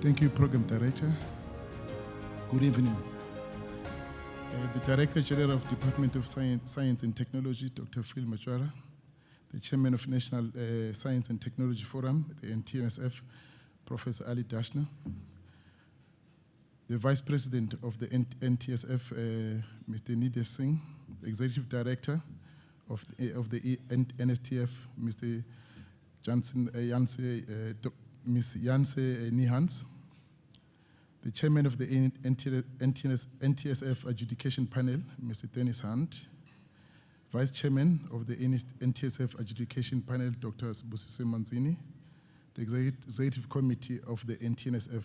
Thank you, Program Director. Good evening. The Director General of Department of Science and Technology, Dr. Phil Machara, the Chairman of National Science and Technology Forum, the NTNSF, Professor Ali Dashner, the Vice President of the NTSF, Mr. Nidesh Singh, the Executive Director of the NSTF, Mr. Ms. Janse Nihans, the Chairman of the NTSF Adjudication Panel, Mr. Dennis Hunt, Vice Chairman of the NTSF Adjudication Panel, Dr. Busise Manzini, the Executive Committee of the NTNSF,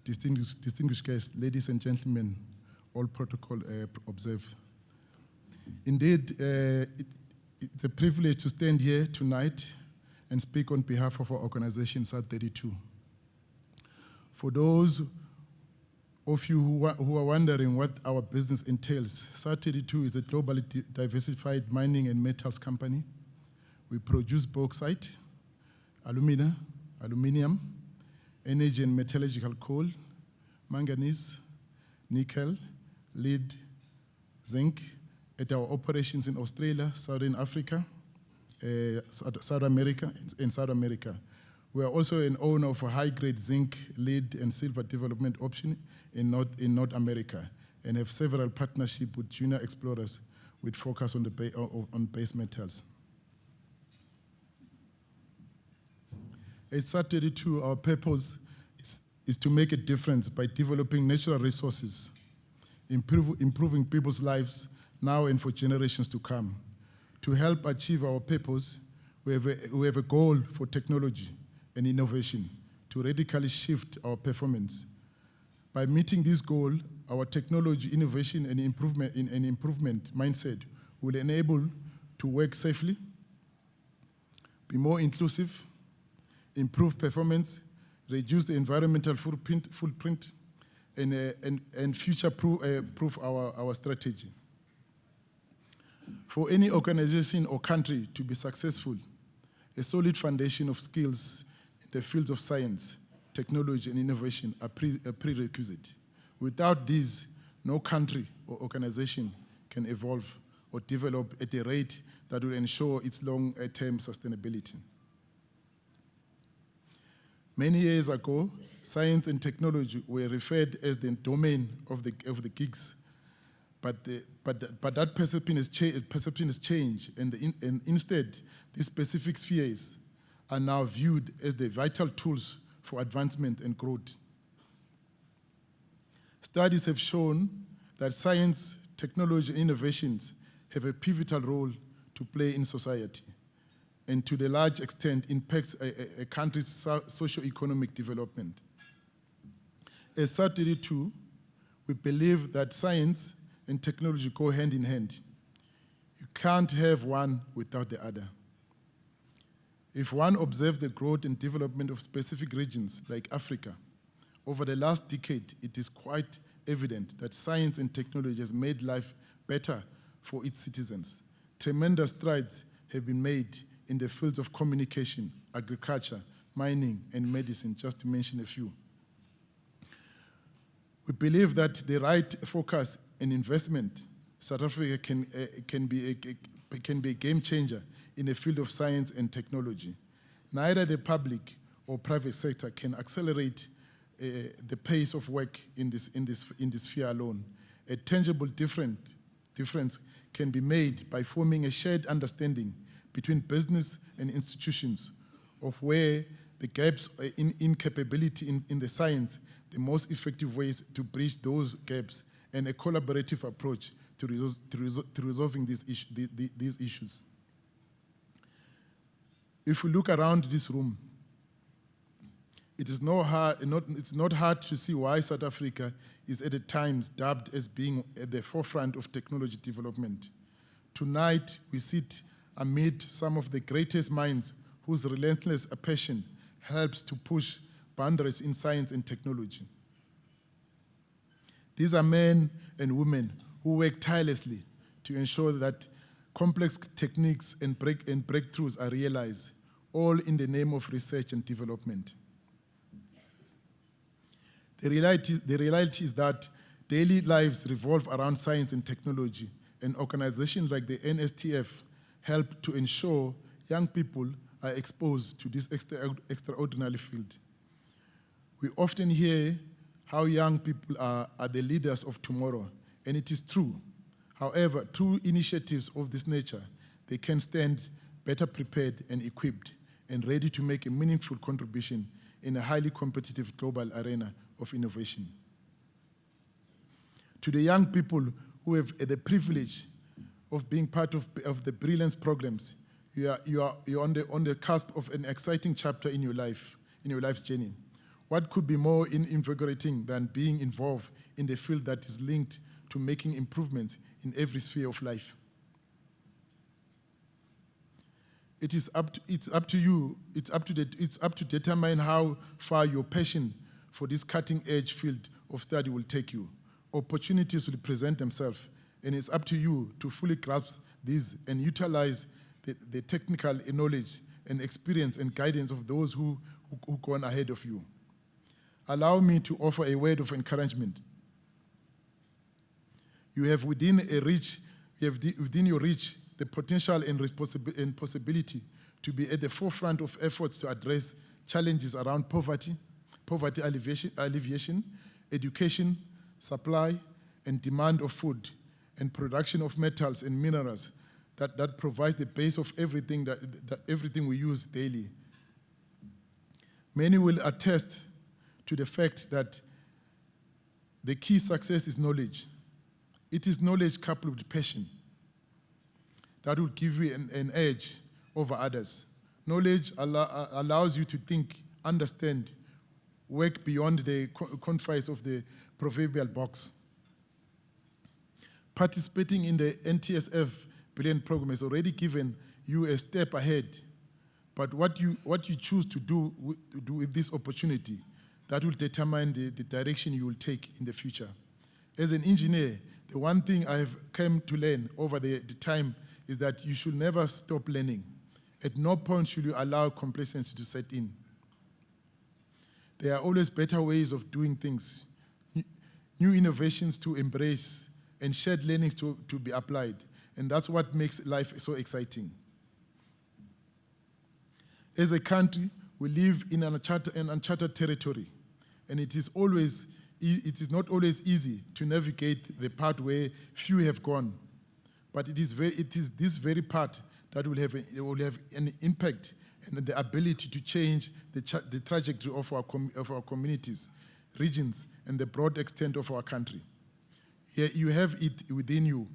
distinguished guests, ladies and gentlemen, all protocol observed. Indeed, it's a privilege to stand here tonight and speak on behalf of our organization, South32. For those of you who are wondering what our business entails, South32 is a globally diversified mining and metals company. We produce bauxite, aluminium, energy and metallurgical coal, manganese, nickel, lead, zinc at our operations in Australia, Southern Africa, South America, and South America. We are also an owner of a high-grade zinc, lead, and silver development option in North America, and have several partnerships with junior explorers with focus on base metals. At South32, our purpose is to make a difference by developing natural resources, improving people's lives now and for generations to come. To help achieve our purpose, we have a goal for technology and innovation to radically shift our performance. By meeting this goal, our technology, innovation, and improvement mindset will enable to work safely, be more inclusive, improve performance, reduce the environmental footprint, and future-proof our strategy. For any organization or country to be successful, a solid foundation of skills in the fields of science, technology, and innovation are a prerequisite. Without these, no country or organization can evolve or develop at a rate that will ensure its long-term sustainability. Many years ago, science and technology were referred as the domain of the geeks. But that perception has changed, and instead, these specific spheres are now viewed as the vital tools for advancement and growth. Studies have shown that science, technology, and innovations have a pivotal role to play in society, and to the large extent impacts a country's socio-economic development. As South32, we believe that science and technology go hand in hand. You can't have one without the other. If one observes the growth and development of specific regions like Africa, over the last decade, it is quite evident that science and technology has made life better for its citizens. Tremendous strides have been made in the fields of communication, agriculture, mining, and medicine, just to mention a few. We believe that the right focus and investment, South Africa can be a game changer in the field of science and technology. Neither the public or private sector can accelerate the pace of work in this sphere alone. A tangible difference can be made by forming a shared understanding between business and institutions of where the gaps in capability in the science, the most effective ways to bridge those gaps, and a collaborative approach to resolving these issues. If we look around this room, it's not hard to see why South Africa is at times dubbed as being at the forefront of technology development. Tonight, we sit amid some of the greatest minds whose relentless passion helps to push boundaries in science and technology. These are men and women who work tirelessly to ensure that complex techniques and breakthroughs are realized, all in the name of research and development. The reality is that daily lives revolve around science and technology, and organizations like the NSTF help to ensure young people are exposed to this extraordinary field. We often hear how young people are the leaders of tomorrow, and it is true. However, through initiatives of this nature, they can stand better prepared and equipped and ready to make a meaningful contribution in a highly competitive global arena of innovation. To the young people who have the privilege of being part of the Brilliance programs, you are on the cusp of an exciting chapter in your life's journey. What could be more invigorating than being involved in the field that is linked to making improvements in every sphere of life? It's up to you. It's up to determine how far your passion for this cutting-edge field of study will take you. Opportunities will present themselves, and it's up to you to fully grasp these and utilize the technical knowledge and experience and guidance of those who go on ahead of you. Allow me to offer a word of encouragement. You have within your reach the potential and possibility to be at the forefront of efforts to address challenges around poverty alleviation, education, supply and demand of food, and production of metals and minerals that provides the base of everything that everything we use daily. Many will attest to the fact that the key success is knowledge. It is knowledge coupled with passion that will give you an edge over others. Knowledge allows you to think, understand, work beyond the confines of the proverbial box. Participating in the NTSF Brilliant Program has already given you a step ahead, but what you choose to do with this opportunity, that will determine the direction you will take in the future. As an engineer, the one thing I have come to learn over the time is that you should never stop learning. At no point should you allow complacency to set in. There are always better ways of doing things, new innovations to embrace, and shared learnings to be applied. And that's what makes life so exciting. As a country, we live in an uncharted territory, and it is not always easy to navigate the path where few have gone. But it is this very path that will have an impact and the ability to change the trajectory of our communities, regions, and the broad extent of our country. Here you have it within you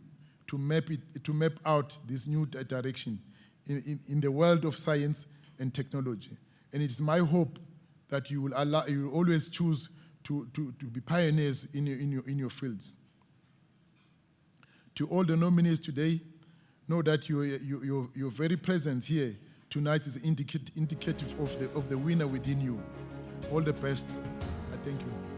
to map out this new direction in the world of science and technology. And it is my hope that you will always choose to be pioneers in your fields. To all the nominees today, know that your very presence here tonight is indicative of the winner within you. All the best. I thank you.